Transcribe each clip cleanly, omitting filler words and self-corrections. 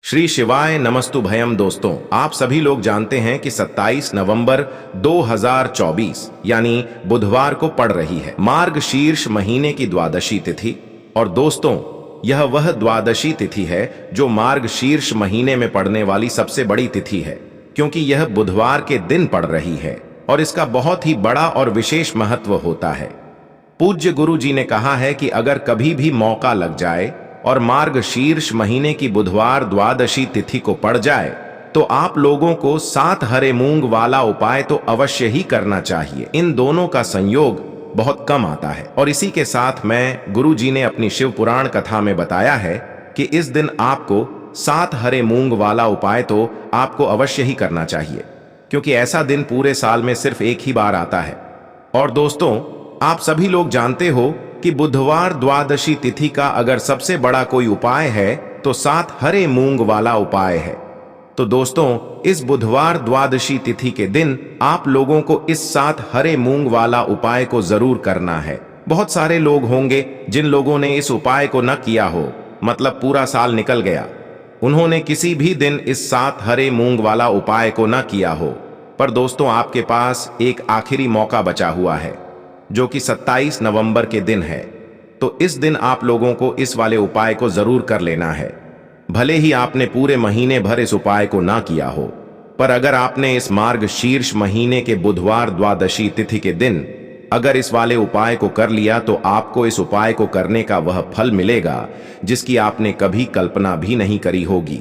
श्री शिवाय नमस्तुभयम। दोस्तों, आप सभी लोग जानते हैं कि 27 नवंबर 2024 यानी बुधवार को पड़ रही है मार्गशीर्ष महीने की द्वादशी तिथि। और दोस्तों, यह वह द्वादशी तिथि है जो मार्गशीर्ष महीने में पड़ने वाली सबसे बड़ी तिथि है, क्योंकि यह बुधवार के दिन पड़ रही है और इसका बहुत ही बड़ा और विशेष महत्व होता है। पूज्य गुरु जी ने कहा है कि अगर कभी भी मौका लग जाए और मार्गशीर्ष महीने की बुधवार द्वादशी तिथि को पड़ जाए तो आप लोगों को 7 हरे मूंग वाला उपाय तो अवश्य ही करना चाहिए। इन दोनों का संयोग बहुत कम आता है और इसी के साथ मैं गुरु जी ने अपनी शिव पुराण कथा में बताया है कि इस दिन आपको 7 हरे मूंग वाला उपाय तो आपको अवश्य ही करना चाहिए, क्योंकि ऐसा दिन पूरे साल में सिर्फ एक ही बार आता है। और दोस्तों, आप सभी लोग जानते हो कि बुधवार द्वादशी तिथि का अगर सबसे बड़ा कोई उपाय है तो 7 हरे मूंग वाला उपाय है। तो दोस्तों, इस बुधवार द्वादशी तिथि के दिन आप लोगों को इस 7 हरे मूंग वाला उपाय को जरूर करना है। बहुत सारे लोग होंगे जिन लोगों ने इस उपाय को न किया हो, मतलब पूरा साल निकल गया, उन्होंने किसी भी दिन इस 7 हरे मूंग वाला उपाय को न किया हो। पर दोस्तों, आपके पास एक आखिरी मौका बचा हुआ है जो कि 27 नवंबर के दिन है। तो इस दिन आप लोगों को इस वाले उपाय को जरूर कर लेना है। भले ही आपने पूरे महीने भर इस उपाय को ना किया हो, पर अगर आपने इस मार्गशीर्ष महीने के बुधवार द्वादशी तिथि के दिन अगर इस वाले उपाय को कर लिया तो आपको इस उपाय को करने का वह फल मिलेगा जिसकी आपने कभी कल्पना भी नहीं करी होगी।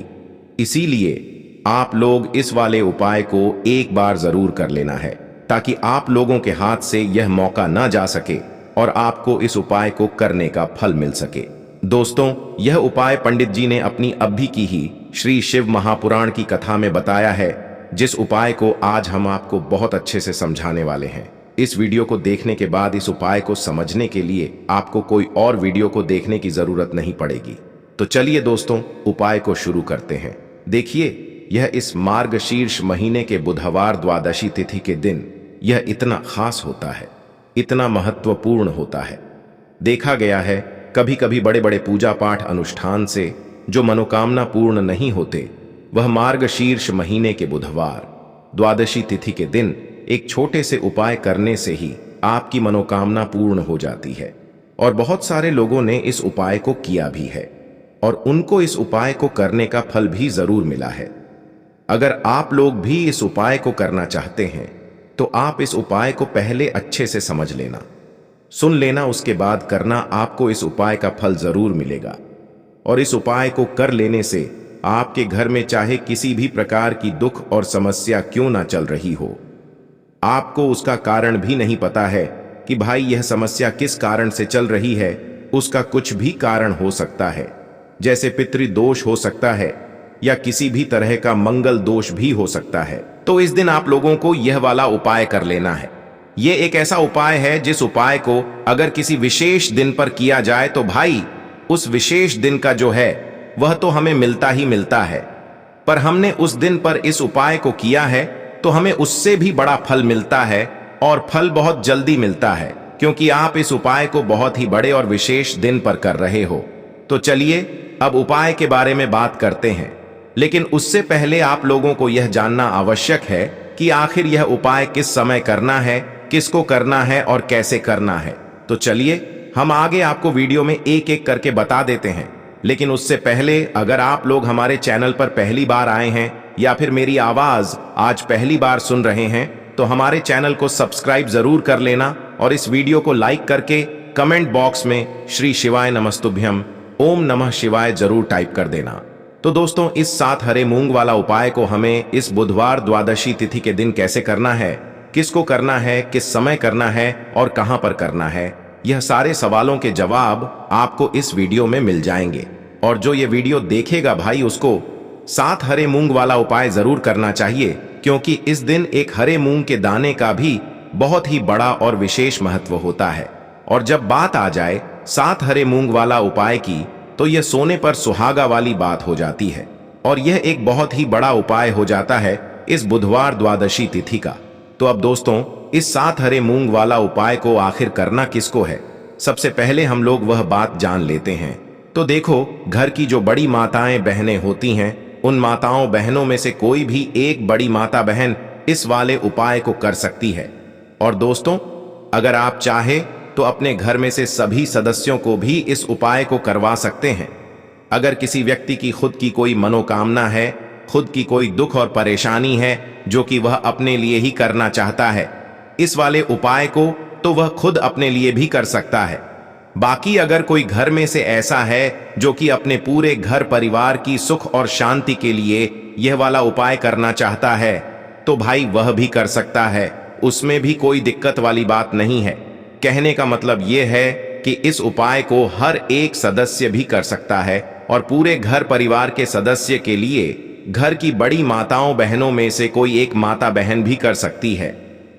इसीलिए आप लोग इस वाले उपाय को एक बार जरूर कर लेना है, ताकि आप लोगों के हाथ से यह मौका ना जा सके और आपको इस उपाय को करने का फल मिल सके। दोस्तों, यह उपाय पंडित जी ने अपनी अभी की ही श्री शिव महापुराण की कथा में बताया है, जिस उपाय को आज हम आपको बहुत अच्छे से समझाने वाले हैं। इस वीडियो को देखने के बाद इस उपाय को समझने के लिए आपको कोई और वीडियो को देखने की जरूरत नहीं पड़ेगी। तो चलिए दोस्तों, उपाय को शुरू करते हैं। देखिए, यह इस मार्गशीर्ष महीने के बुधवार द्वादशी तिथि के दिन यह इतना खास होता है, इतना महत्वपूर्ण होता है। देखा गया है कभी कभी बड़े बड़े पूजा पाठ अनुष्ठान से जो मनोकामना पूर्ण नहीं होते, वह मार्गशीर्ष महीने के बुधवार द्वादशी तिथि के दिन एक छोटे से उपाय करने से ही आपकी मनोकामना पूर्ण हो जाती है। और बहुत सारे लोगों ने इस उपाय को किया भी है और उनको इस उपाय को करने का फल भी जरूर मिला है। अगर आप लोग भी इस उपाय को करना चाहते हैं तो आप इस उपाय को पहले अच्छे से समझ लेना, सुन लेना, उसके बाद करना। आपको इस उपाय का फल जरूर मिलेगा। और इस उपाय को कर लेने से आपके घर में चाहे किसी भी प्रकार की दुख और समस्या क्यों ना चल रही हो, आपको उसका कारण भी नहीं पता है कि भाई यह समस्या किस कारण से चल रही है, उसका कुछ भी कारण हो सकता है, जैसे पितृदोष हो सकता है या किसी भी तरह का मंगल दोष भी हो सकता है। तो इस दिन आप लोगों को यह वाला उपाय कर लेना है। यह एक ऐसा उपाय है जिस उपाय को अगर किसी विशेष दिन पर किया जाए तो भाई उस विशेष दिन का जो है वह तो हमें मिलता ही मिलता है, पर हमने उस दिन पर इस उपाय को किया है तो हमें उससे भी बड़ा फल मिलता है, और फल बहुत जल्दी मिलता है, क्योंकि आप इस उपाय को बहुत ही बड़े और विशेष दिन पर कर रहे हो। तो चलिए अब उपाय के बारे में बात करते हैं, लेकिन उससे पहले आप लोगों को यह जानना आवश्यक है कि आखिर यह उपाय किस समय करना है, किसको करना है और कैसे करना है। तो चलिए हम आगे आपको वीडियो में एक एक करके बता देते हैं। लेकिन उससे पहले अगर आप लोग हमारे चैनल पर पहली बार आए हैं या फिर मेरी आवाज आज पहली बार सुन रहे हैं तो हमारे चैनल को सब्सक्राइब जरूर कर लेना और इस वीडियो को लाइक करके कमेंट बॉक्स में श्री शिवाय नमस्तुभ्यम ओम नमः शिवाय जरूर टाइप कर देना। तो दोस्तों, इस 7 हरे मूंग वाला उपाय को हमें इस बुधवार द्वादशी तिथि के दिन कैसे करना है, किसको करना है, किस समय करना है और कहां पर करना है, यह सारे सवालों के जवाब आपको इस वीडियो में मिल जाएंगे। और जो ये वीडियो देखेगा भाई, उसको 7 हरे मूंग वाला उपाय जरूर करना चाहिए, क्योंकि इस दिन एक हरे मूंग के दाने का भी बहुत ही बड़ा और विशेष महत्व होता है। और जब बात आ जाए 7 हरे मूंग वाला उपाय की, तो यह सोने पर सुहागा वाली बात हो जाती है और यह एक बहुत ही बड़ा उपाय हो जाता है इस बुधवार द्वादशी तिथि का। तो अब दोस्तों, इस 7 हरे मूंग वाला उपाय को आखिर करना किसको है, सबसे पहले हम लोग वह बात जान लेते हैं। तो देखो, घर की जो बड़ी माताएं बहनें होती हैं उन माताओं बहनों में से कोई भी एक बड़ी माता बहन इस वाले उपाय को कर सकती है। और दोस्तों, अगर आप चाहे तो अपने घर में से सभी सदस्यों को भी इस उपाय को करवा सकते हैं। अगर किसी व्यक्ति की खुद की कोई मनोकामना है, खुद की कोई दुख और परेशानी है जो कि वह अपने लिए ही करना चाहता है इस वाले उपाय को, तो वह खुद अपने लिए भी कर सकता है। बाकी अगर कोई घर में से ऐसा है जो कि अपने पूरे घर परिवार की सुख और शांति के लिए यह वाला उपाय करना चाहता है, तो भाई वह भी कर सकता है, उसमें भी कोई दिक्कत वाली बात नहीं है। कहने का मतलब यह है कि इस उपाय को हर एक सदस्य भी कर सकता है और पूरे घर परिवार के सदस्य के लिए घर की बड़ी माताओं बहनों में से कोई एक माता बहन भी कर सकती है।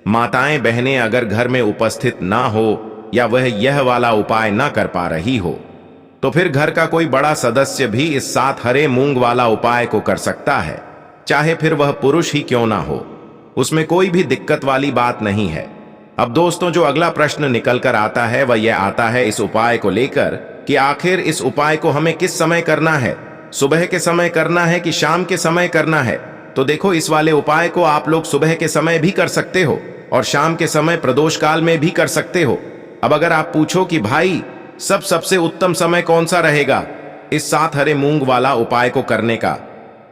माताएं बहनें अगर घर में उपस्थित ना हो या वह यह वाला उपाय ना कर पा रही हो, तो फिर घर का कोई बड़ा सदस्य भी इस 7 हरे मूंग वाला उपाय को कर सकता है, चाहे फिर वह पुरुष ही क्यों ना हो, उसमें कोई भी दिक्कत वाली बात नहीं है। अब दोस्तों, जो अगला प्रश्न निकल कर आता है वह यह आता है इस उपाय को लेकर कि आखिर इस उपाय को हमें किस समय करना है, सुबह के समय करना है कि शाम के समय करना है। तो देखो, इस वाले उपाय को आप लोग सुबह के समय भी कर सकते हो और शाम के समय प्रदोष काल में भी कर सकते हो। अब अगर आप पूछो कि भाई सबसे उत्तम समय कौन सा रहेगा इस 7 हरे मूंग वाला उपाय को करने का,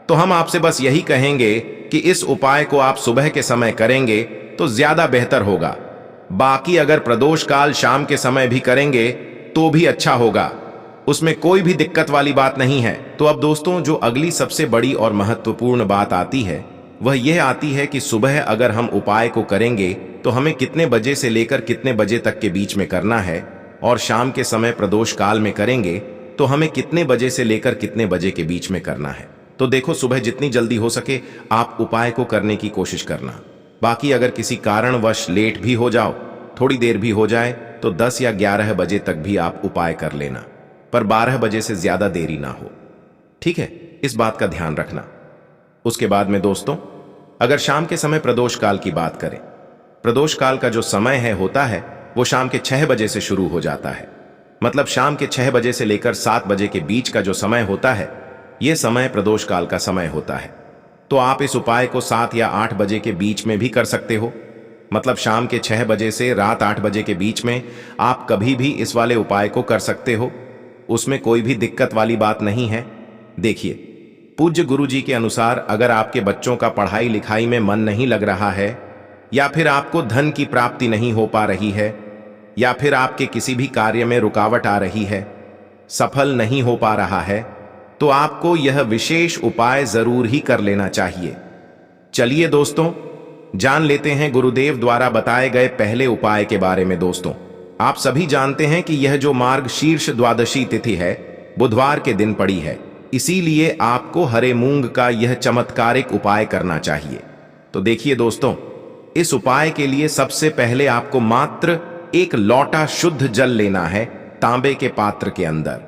तो हम आपसे बस यही कहेंगे कि इस उपाय को आप सुबह के समय करेंगे तो ज्यादा बेहतर होगा। बाकी अगर प्रदोष काल शाम के समय भी करेंगे तो भी अच्छा होगा, उसमें कोई भी दिक्कत वाली बात नहीं है। तो अब दोस्तों, जो अगली सबसे बड़ी और महत्वपूर्ण बात आती है वह यह आती है कि सुबह अगर हम उपाय को करेंगे तो हमें कितने बजे से लेकर कितने बजे तक के बीच में करना है, और शाम के समय प्रदोष काल में करेंगे तो हमें कितने बजे से लेकर कितने बजे के बीच में करना है। तो देखो, सुबह जितनी जल्दी हो सके आप उपाय को करने की कोशिश करना। बाकी अगर किसी कारणवश लेट भी हो जाओ, थोड़ी देर भी हो जाए, तो 10 या 11 बजे तक भी आप उपाय कर लेना, पर 12 बजे से ज्यादा देरी ना हो, ठीक है? इस बात का ध्यान रखना। उसके बाद में दोस्तों, अगर शाम के समय प्रदोष काल की बात करें, प्रदोष काल का जो समय है होता है वो शाम के 6 बजे से शुरू हो जाता है। मतलब शाम के 6 बजे से लेकर 7 बजे के बीच का जो समय होता है, यह समय प्रदोष काल का समय होता है। तो आप इस उपाय को 7 या 8 बजे के बीच में भी कर सकते हो। मतलब शाम के 6 बजे से रात 8 बजे के बीच में आप कभी भी इस वाले उपाय को कर सकते हो, उसमें कोई भी दिक्कत वाली बात नहीं है। देखिए, पूज्य गुरु जी के अनुसार अगर आपके बच्चों का पढ़ाई लिखाई में मन नहीं लग रहा है, या फिर आपको धन की प्राप्ति नहीं हो पा रही है, या फिर आपके किसी भी कार्य में रुकावट आ रही है, सफल नहीं हो पा रहा है, तो आपको यह विशेष उपाय जरूर ही कर लेना चाहिए। चलिए दोस्तों, जान लेते हैं गुरुदेव द्वारा बताए गए पहले उपाय के बारे में। दोस्तों, आप सभी जानते हैं कि यह जो मार्गशीर्ष द्वादशी तिथि है बुधवार के दिन पड़ी है, इसीलिए आपको हरे मूंग का यह चमत्कारिक उपाय करना चाहिए। तो देखिए दोस्तों, इस उपाय के लिए सबसे पहले आपको मात्र एक लोटा शुद्ध जल लेना है तांबे के पात्र के अंदर,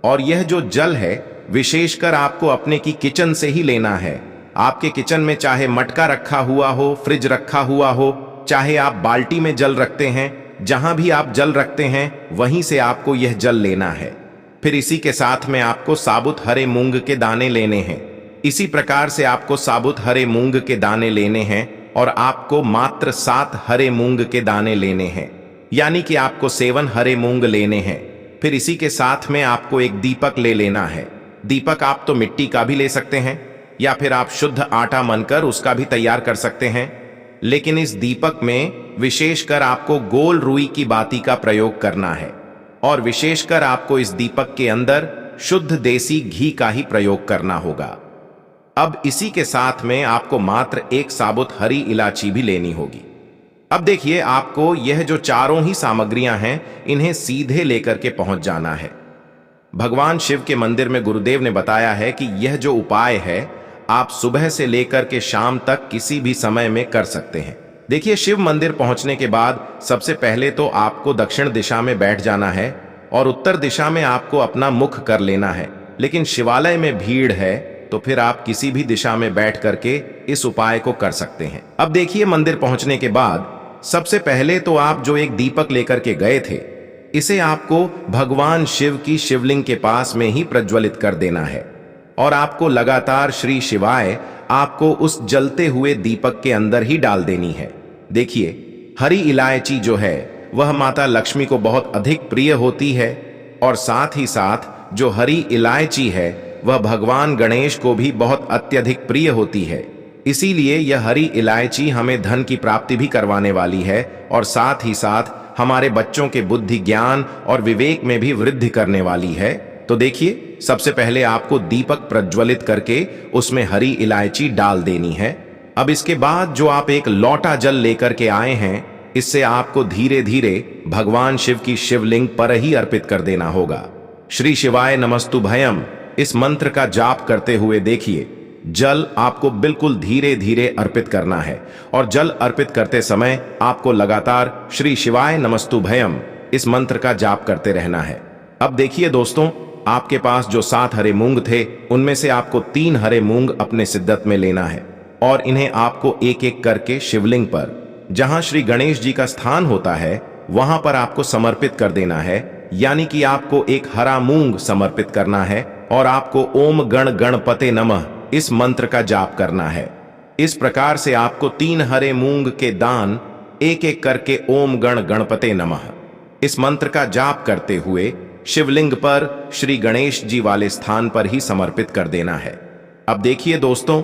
और यह जो जल है विशेषकर आपको अपने की किचन से ही लेना है। आपके किचन में चाहे मटका रखा हुआ हो, फ्रिज रखा हुआ हो, चाहे आप बाल्टी में जल रखते हैं, जहां भी आप जल रखते हैं वहीं से आपको यह जल लेना है। फिर इसी के साथ में आपको साबुत हरे मूंग के दाने लेने हैं। इसी प्रकार से आपको साबुत हरे मूंग के दाने लेने हैं और आपको मात्र 7 हरे मूंग के दाने लेने हैं, यानी कि आपको 7 हरे मूंग लेने हैं। फिर इसी के साथ में आपको एक दीपक ले लेना है। दीपक आप तो मिट्टी का भी ले सकते हैं या फिर आप शुद्ध आटा मनकर उसका भी तैयार कर सकते हैं, लेकिन इस दीपक में विशेषकर आपको गोल रुई की बाती का प्रयोग करना है, और विशेषकर आपको इस दीपक के अंदर शुद्ध देसी घी का ही प्रयोग करना होगा। अब इसी के साथ में आपको मात्र एक साबुत हरी इलायची भी लेनी होगी। अब देखिए, आपको यह जो चारों ही सामग्रियां हैं इन्हें सीधे लेकर के पहुंच जाना है। भगवान शिव के मंदिर में गुरुदेव ने बताया है कि यह जो उपाय है आप सुबह से लेकर के शाम तक किसी भी समय में कर सकते हैं। देखिए, शिव मंदिर पहुंचने के बाद सबसे पहले तो आपको दक्षिण दिशा में बैठ जाना है और उत्तर दिशा में आपको अपना मुख कर लेना है। लेकिन शिवालय में भीड़ है तो फिर आप किसी भी दिशा में बैठ करके इस उपाय को कर सकते हैं। अब देखिए, मंदिर पहुंचने के बाद सबसे पहले तो आप जो एक दीपक लेकर के गए थे, इसे आपको भगवान शिव की शिवलिंग के पास में ही प्रज्वलित कर देना है। और आपको लगातार श्री शिवाय आपको उस जलते हुए दीपक के अंदर ही डाल देनी है। देखिए, हरी इलायची जो है वह माता लक्ष्मी को बहुत अधिक प्रिय होती है और साथ ही साथ जो हरी इलायची है वह भगवान गणेश को भी बहुत अत्यधिक प्रिय होती है। इसीलिए यह हरी इलायची हमें धन की प्राप्ति भी करवाने वाली है और साथ ही साथ हमारे बच्चों के बुद्धि, ज्ञान और विवेक में भी वृद्धि करने वाली है। तो देखिए, सबसे पहले आपको दीपक प्रज्वलित करके उसमें हरी इलायची डाल देनी है। अब इसके बाद जो आप एक लोटा जल लेकर के आए हैं, इससे आपको धीरे धीरे भगवान शिव की शिवलिंग पर ही अर्पित कर देना होगा। श्री शिवाय नमस्तुभयम इस मंत्र का जाप करते हुए देखिए, जल आपको बिल्कुल धीरे धीरे अर्पित करना है और जल अर्पित करते समय आपको लगातार श्री शिवाय नमस्तुभयम इस मंत्र का जाप करते रहना है। अब देखिए दोस्तों, आपके पास जो 7 हरे मूंग थे उनमें से आपको 3 हरे मूंग अपने सिद्धत में लेना है और इन्हें आपको एक एक करके शिवलिंग पर, जहां श्री गणेश जी का स्थान होता है, वहां पर आपको समर्पित कर देना है। यानी कि आपको एक हरा मूंग समर्पित करना है और आपको ओम गण गणपते नमः इस मंत्र का जाप करना है। इस प्रकार से आपको 3 हरे मूंग के दान एक एक करके ओम गण गणपते नमः इस मंत्र का जाप करते हुए शिवलिंग पर श्री गणेश जी वाले स्थान पर ही समर्पित कर देना है। अब देखिए दोस्तों,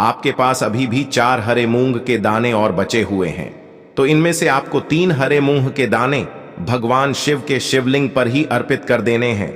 आपके पास अभी भी 4 हरे मूंग के दाने और बचे हुए हैं, तो इनमें से आपको 3 हरे मूंग के दाने भगवान शिव के शिवलिंग पर ही अर्पित कर देने हैं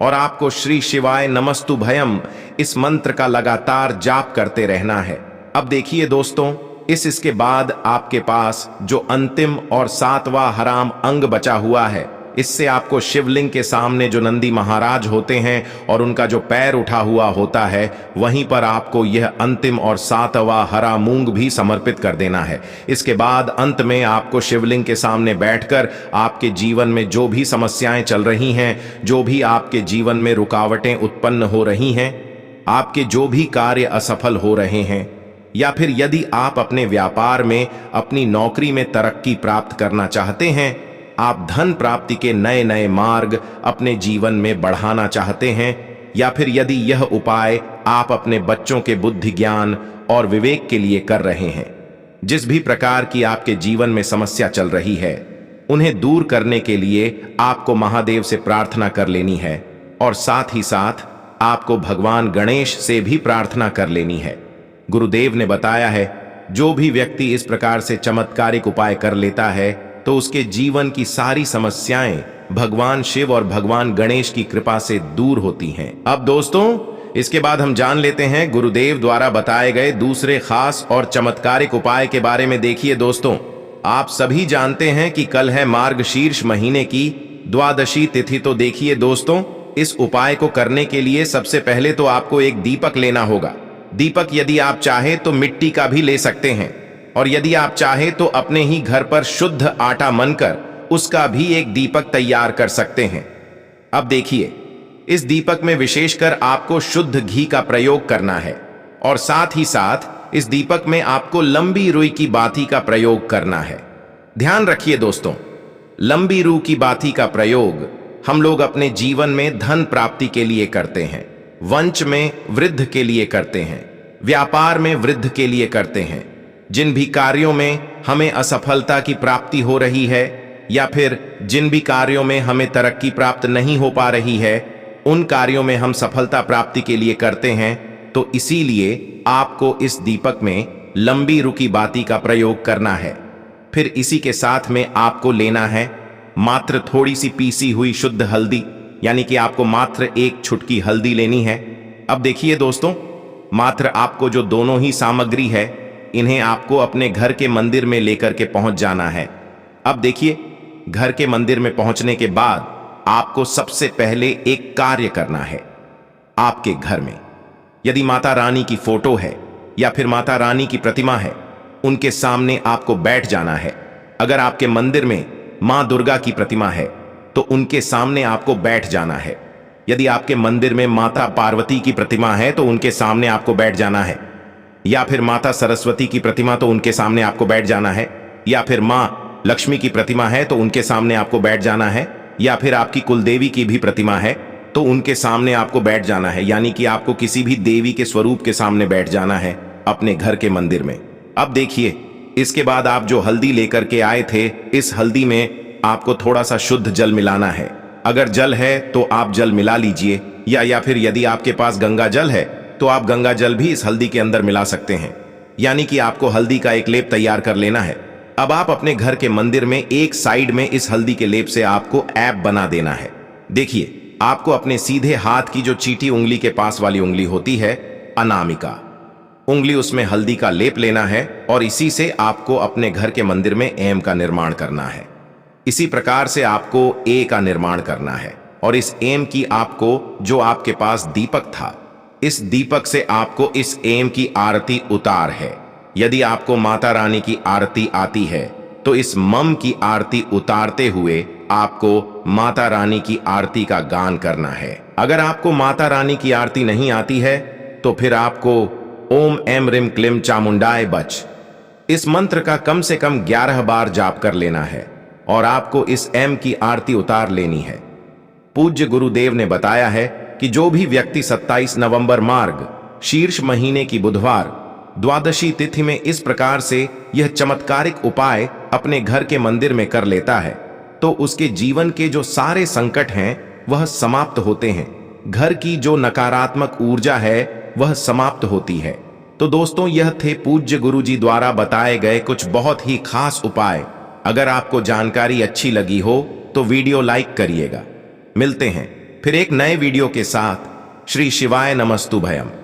और आपको श्री शिवाय नमस्तुभयम इस मंत्र का लगातार जाप करते रहना है। अब देखिए दोस्तों, इसके बाद आपके पास जो अंतिम और 7वां हराम अंग बचा हुआ है, इससे आपको शिवलिंग के सामने जो नंदी महाराज होते हैं और उनका जो पैर उठा हुआ होता है, वहीं पर आपको यह अंतिम और 7वां हरा मूंग भी समर्पित कर देना है। इसके बाद अंत में आपको शिवलिंग के सामने बैठकर आपके जीवन में जो भी समस्याएं चल रही हैं, जो भी आपके जीवन में रुकावटें उत्पन्न हो रही हैं, आपके जो भी कार्य असफल हो रहे हैं, या फिर यदि आप अपने व्यापार में, अपनी नौकरी में तरक्की प्राप्त करना चाहते हैं, आप धन प्राप्ति के नए नए मार्ग अपने जीवन में बढ़ाना चाहते हैं, या फिर यदि यह उपाय आप अपने बच्चों के बुद्धि, ज्ञान और विवेक के लिए कर रहे हैं, जिस भी प्रकार की आपके जीवन में समस्या चल रही है, उन्हें दूर करने के लिए आपको महादेव से प्रार्थना कर लेनी है और साथ ही साथ आपको भगवान गणेश से भी प्रार्थना कर लेनी है। गुरुदेव ने बताया है, जो भी व्यक्ति इस प्रकार से चमत्कारिक उपाय कर लेता है तो उसके जीवन की सारी समस्याएं भगवान शिव और भगवान गणेश की कृपा से दूर होती हैं। अब दोस्तों, इसके बाद हम जान लेते हैं गुरुदेव द्वारा बताए गए दूसरे खास और चमत्कारिक उपाय के बारे में। देखिए दोस्तों, आप सभी जानते हैं कि कल है मार्गशीर्ष महीने की द्वादशी तिथि। तो देखिए दोस्तों, इस उपाय को करने के लिए सबसे पहले तो आपको एक दीपक लेना होगा। दीपक यदि आप चाहें तो मिट्टी का भी ले सकते हैं और यदि आप चाहें तो अपने ही घर पर शुद्ध आटा मनकर उसका भी एक दीपक तैयार कर सकते हैं। अब देखिए, इस दीपक में विशेषकर आपको शुद्ध घी का प्रयोग करना है और साथ ही साथ इस दीपक में आपको लंबी रुई की बाती का प्रयोग करना है। ध्यान रखिए दोस्तों, लंबी रुई की बाती का प्रयोग हम लोग अपने जीवन में धन प्राप्ति के लिए करते हैं, वंश में वृद्धि के लिए करते हैं, व्यापार में वृद्धि के लिए करते हैं। जिन भी कार्यों में हमें असफलता की प्राप्ति हो रही है या फिर जिन भी कार्यों में हमें तरक्की प्राप्त नहीं हो पा रही है, उन कार्यों में हम सफलता प्राप्ति के लिए करते हैं। तो इसीलिए आपको इस दीपक में लंबी रुकी बाती का प्रयोग करना है। फिर इसी के साथ में आपको लेना है मात्र थोड़ी सी पीसी हुई शुद्ध हल्दी, यानी कि आपको मात्र 1 छुटकी हल्दी लेनी है। अब देखिए दोस्तों, मात्र आपको जो दोनों ही सामग्री है, इन्हें आपको अपने घर के मंदिर में लेकर के पहुंच जाना है। अब देखिए, घर के मंदिर में पहुंचने के बाद आपको सबसे पहले एक कार्य करना है। आपके घर में यदि माता रानी की फोटो है या फिर माता रानी की प्रतिमा है, उनके सामने आपको बैठ जाना है। अगर आपके मंदिर में मां दुर्गा की प्रतिमा है तो उनके सामने आपको बैठ जाना है। यदि आपके मंदिर में माता पार्वती की प्रतिमा है तो उनके सामने आपको बैठ जाना है, या फिर माता सरस्वती की प्रतिमा तो उनके सामने आपको बैठ जाना है, या फिर मां लक्ष्मी की प्रतिमा है तो उनके सामने आपको बैठ जाना है, या फिर आपकी कुलदेवी की भी प्रतिमा है तो उनके सामने आपको बैठ जाना है, यानी कि आपको किसी भी देवी के स्वरूप के सामने बैठ जाना है अपने घर के मंदिर में। अब देखिए, इसके बाद आप जो हल्दी लेकर के आए थे, इस हल्दी में आपको थोड़ा सा शुद्ध जल मिलाना है। अगर जल है तो आप जल मिला लीजिए, या फिर यदि आपके पास गंगा जल है तो आप गंगा जल भी इस हल्दी के अंदर मिला सकते हैं। यानी कि आपको हल्दी का एक लेप तैयार कर लेना है। अब आप अपने घर के मंदिर में एक साइड में इस हल्दी के लेप से आपको ऐप बना देना है। देखिए, आपको अपने सीधे हाथ की जो चीटी उंगली के पास वाली उंगली होती है, अनामिका उंगली, उसमें हल्दी का लेप लेना है और इसी से आपको अपने घर के मंदिर में एम का निर्माण करना है। इसी प्रकार से आपको ए का निर्माण करना है और इस एम की आपको, जो आपके पास दीपक था, इस दीपक से आपको इस एम की आरती उतार है। यदि आपको माता रानी की आरती आती है तो इस मम की आरती उतारते हुए आपको माता रानी की आरती का गान करना है। अगर आपको माता रानी की आरती नहीं आती है तो फिर आपको ओम एम रिम क्लिम चामुंडाय बच, इस मंत्र का कम से कम 11 बार जाप कर लेना है और आपको इस एम की आरती उतार लेनी है। पूज्य गुरुदेव ने बताया है कि जो भी व्यक्ति 27 नवंबर मार्ग शीर्ष महीने की बुधवार द्वादशी तिथि में इस प्रकार से यह चमत्कारिक उपाय अपने घर के मंदिर में कर लेता है तो उसके जीवन के जो सारे संकट हैं वह समाप्त होते हैं। घर की जो नकारात्मक ऊर्जा है वह समाप्त होती है। तो दोस्तों, यह थे पूज्य गुरुजी द्वारा बताए गए कुछ बहुत ही खास उपाय। अगर आपको जानकारी अच्छी लगी हो तो वीडियो लाइक करिएगा। मिलते हैं फिर एक नए वीडियो के साथ। श्री शिवाय नमस्तुभयम।